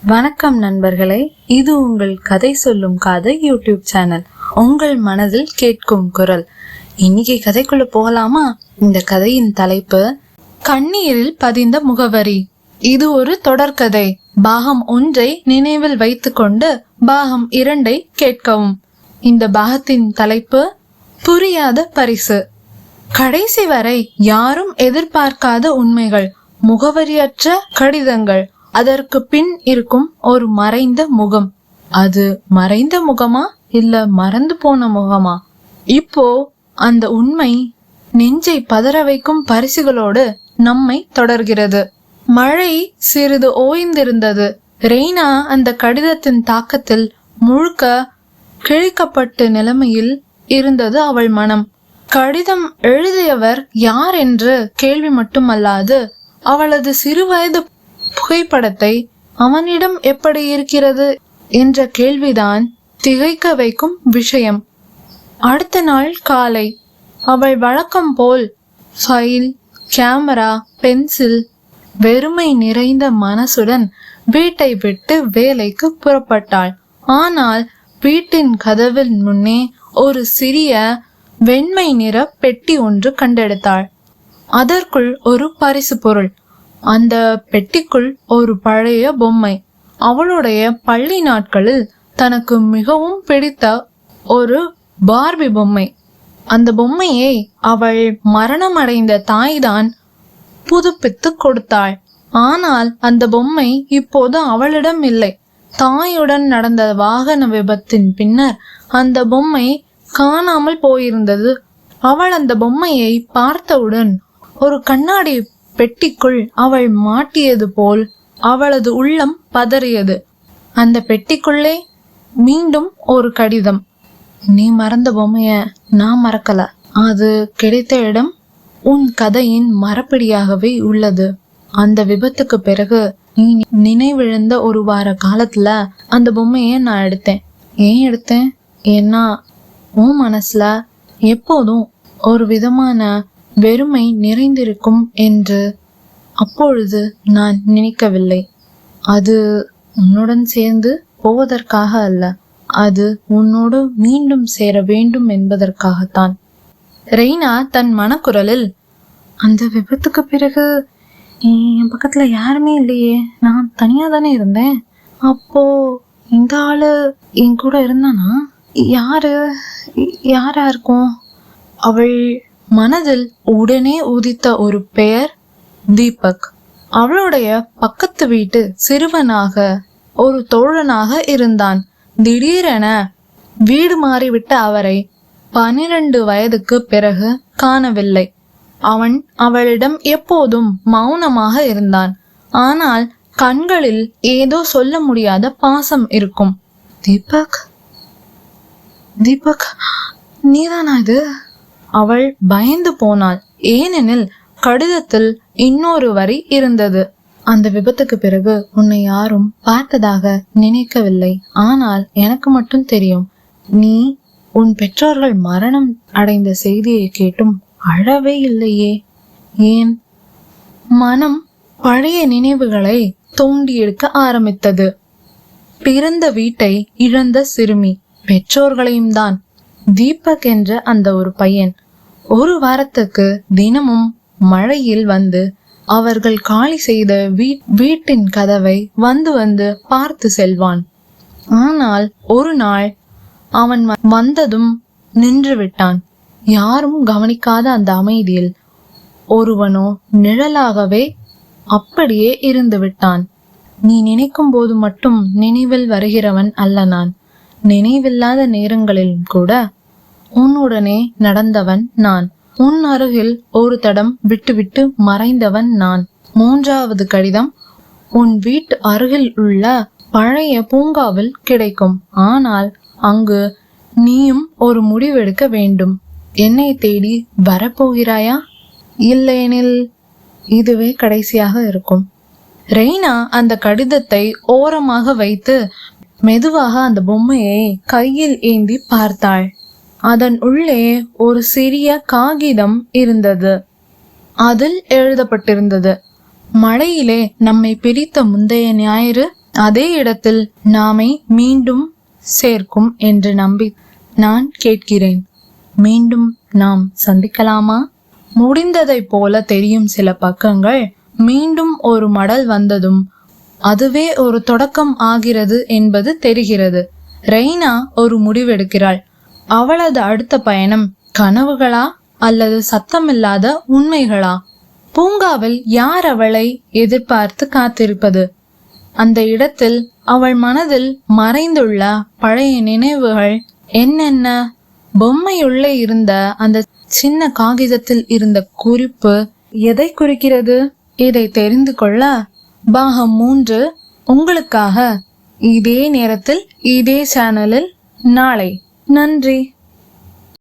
வணக்கம் நண்பர்களே, இது உங்கள் கதை சொல்லும் காதை யூடியூப் சேனல். உங்கள் மனதில் கேட்கும் குரல். இன்னைக்கு கதைக்குள்ள போகலாமா? இந்த கதையின் தலைப்பு கண்ணீரில் பதிந்த முகவரி. இது ஒரு தொடர்கதை. பாகம் 1 நினைவில் வைத்துக்கொண்டு பாகம் 2 கேட்கவும். இந்த பாகத்தின் தலைப்பு புரியாத பரிசு. கடைசி வரை யாரும் எதிர்பார்க்காத உண்மைகள், முகவரியற்ற கடிதங்கள், அதற்கு பின் இருக்கும் ஒரு மறைந்த முகம். அது மறைந்த முகமா இல்ல மறந்து போன முகமா? இப்போ அந்த உண்மை நெஞ்சை பதற வைக்கும் பரிசுகளோடு நம்மை தொடர்கிறது. மழை சிறிது ஓய்ந்திருந்தது. ரெய்னா அந்த கடிதத்தின் தாக்கத்தில் முழுக்க கிழிக்கப்பட்ட நிலைமையில் இருந்தது அவள் மனம். கடிதம் எழுதியவர் யார் என்று கேள்வி மட்டுமல்லாது, அவளது சிறுவயது புகைப்படத்தை அவனிடம் எப்படி இருக்கிறது என்ற கேள்விதான் திகைக்க வைக்கும் விஷயம். அடுத்த நாள் காலை அவள் வழக்கம் போல் ஃபைல், கேமரா, பென்சில், வெறுமை நிறைந்த மனசுடன் வீட்டை விட்டு வேலைக்கு புறப்பட்டாள். ஆனால் வீட்டின் கதவின் முன்னே ஒரு சிறிய வெண்மை நிற பெட்டி ஒன்று கண்டெடுத்தாள். அதற்குள் ஒரு பரிசு பொருள். அந்த பெட்டிக்குள் ஒரு பழைய பொம்மை. அவளுடைய பள்ளி நாட்களில் தனக்கு மிகவும் பிடித்த ஒரு பார்பி பொம்மை. அந்த பொம்மையை அவள் மரணமடைந்த தாய்தான் புதுப்பித்து கொடுத்தாள். ஆனால் அந்த பொம்மை இப்போது அவளிடம் இல்லை. தாயுடன் நடந்த வாகன விபத்தின் பின்னர் அந்த பொம்மை காணாமல் போயிருந்தது. அவள் அந்த பொம்மையை பார்த்தவுடன் ஒரு கண்ணாடி பெட்டிக்குள் அவள் மாட்டியது போல் அவளது உள்ளம் பதறியது. அந்த பெட்டிக்குள்ளே மீண்டும் ஒரு கடிதம். நீ மறந்த பொம்மைய நான் மறக்கல. அது கிடைத்த இடம் உன் கதையின் மரப்படியாகவே உள்ளது. அந்த விபத்துக்கு பிறகு நீ நினைவிழந்த ஒரு வார காலத்துல அந்த பொம்மைய நான் எடுத்தேன். ஏன் எடுத்தேன்? ஏன்னா உன் மனசுல எப்போதும் ஒரு விதமான வெறுமை நிறைந்திருக்கும் என்று அப்பொழுது நான் நினைக்கவில்லை. அது உன்னுடன் சேர்ந்து போவதற்காக அல்ல, அது உன்னோடு மீண்டும் சேர வேண்டும் என்பதற்காகத்தான். ரெய்னா தன் மனக்குரலில், அந்த விபத்துக்கு பிறகு என் பக்கத்துல யாருமே இல்லையே, நான் தனியா தானே இருந்தேன். அப்போ இந்த ஆளு என் கூட இருந்தானா? யாரா இருக்கும்? அவள் மனதில் உடனே உதித்த ஒரு பெயர் தீபக். அவளுடைய பக்கத்து வீட்டு சிறுவனாக ஒரு தோழனாக இருந்தான். திடீரென வீடு மாறிவிட்ட அவரை 12 வயதுக்கு பிறகு காணவில்லை. அவன் அவளிடம் எப்போதும் மௌனமாக இருந்தான். ஆனால் கண்களில் ஏதோ சொல்ல முடியாத பாசம் இருக்கும். தீபக், தீபக், நீதானா இது? அவள் பயந்து போனாள். ஏனெனில் கடிதத்தில் இன்னொரு வரி இருந்தது. அந்த விபத்துக்கு பிறகு உன்னை யாரும் பார்த்ததாக நினைக்கவில்லை. ஆனால் எனக்கு மட்டும் தெரியும். நீ உன் பெற்றோர்கள் மரணம் அடைந்த செய்தியை கேட்டும் அழவே இல்லையே. ஏன்? மனம் பழைய நினைவுகளை தோண்டி எடுக்க ஆரம்பித்தது. பிறந்த வீட்டை இழந்த சிறுமி, பெற்றோர்களையும் தான். தீபக் என்ற அந்த ஒரு பையன் ஒரு வாரத்துக்கு தினமும் மழையில் வந்து அவர்கள் காலி செய்த வீட்டின் கதவை வந்து பார்த்து செல்வான். ஆனால் ஒரு நாள் அவன் வந்ததும் நின்று விட்டான். யாரும் கவனிக்காத அந்த அமைதியில் ஒருவனோ நிழலாகவே அப்படியே இருந்து விட்டான். நீ நினைக்கும் போது மட்டும் நினைவில் வருகிறவன் அல்ல நான். நினைவில்லாத நேரங்களில் கூட உன்னுடனே நடந்தவன் நான். உன் அருகில் ஒரு தடம் விட்டுவிட்டு மறைந்தவன் நான். 3வது கடிதம் உன் வீட்டு அருகில் உள்ள பழைய பூங்காவில் கிடைக்கும். ஆனால் அங்கு நீயும் ஒரு முடிவெடுக்க வேண்டும். என்னை தேடி வரப்போகிறாயா? இல்லையெனில் இதுவே கடைசியாக இருக்கும். ரெய்னா அந்த கடிதத்தை ஓரமாக வைத்து மெதுவாக அந்த பொம்மையை கையில் ஏந்தி பார்த்தாள். அதன் உள்ளே ஒரு சிறிய காகிதம் இருந்தது. அதில் எழுதப்பட்டிருந்தது, மழையிலே நம்மை பிரித்த முந்தைய ஞாயிறு அதே இடத்தில் நாமே மீண்டும் சேர்க்கும் என்று நம்பி நான் கேட்கிறேன். மீண்டும் நாம் சந்திக்கலாமா? முடிந்ததை போல தெரியும் சில பக்கங்கள். மீண்டும் ஒரு மடல் வந்ததும் அதுவே ஒரு தொடக்கம் ஆகிறது என்பது தெரிகிறது. ரெய்னா ஒரு முடிவெடுக்கிறாள். அவளது அடுத்த பயணம் கனவுகளா அல்லது சத்தமில்லாத உண்மைகளா? பூங்காவில் யார் அவளை எதிர்பார்த்து காத்திருப்பது? அந்த இடத்தில் அவள் மனதில் மறைந்துள்ள பழைய நினைவுகள் என்னென்ன? பொம்மையுள்ளே இருந்த அந்த சின்ன காகிதத்தில் இருந்த குறிப்பு எதை குறிக்கிறது? இதை தெரிந்து கொள்ள பாகம் 3 உங்களுக்காக இதே நேரத்தில் இதே சேனலில் நாளை. நன்றி.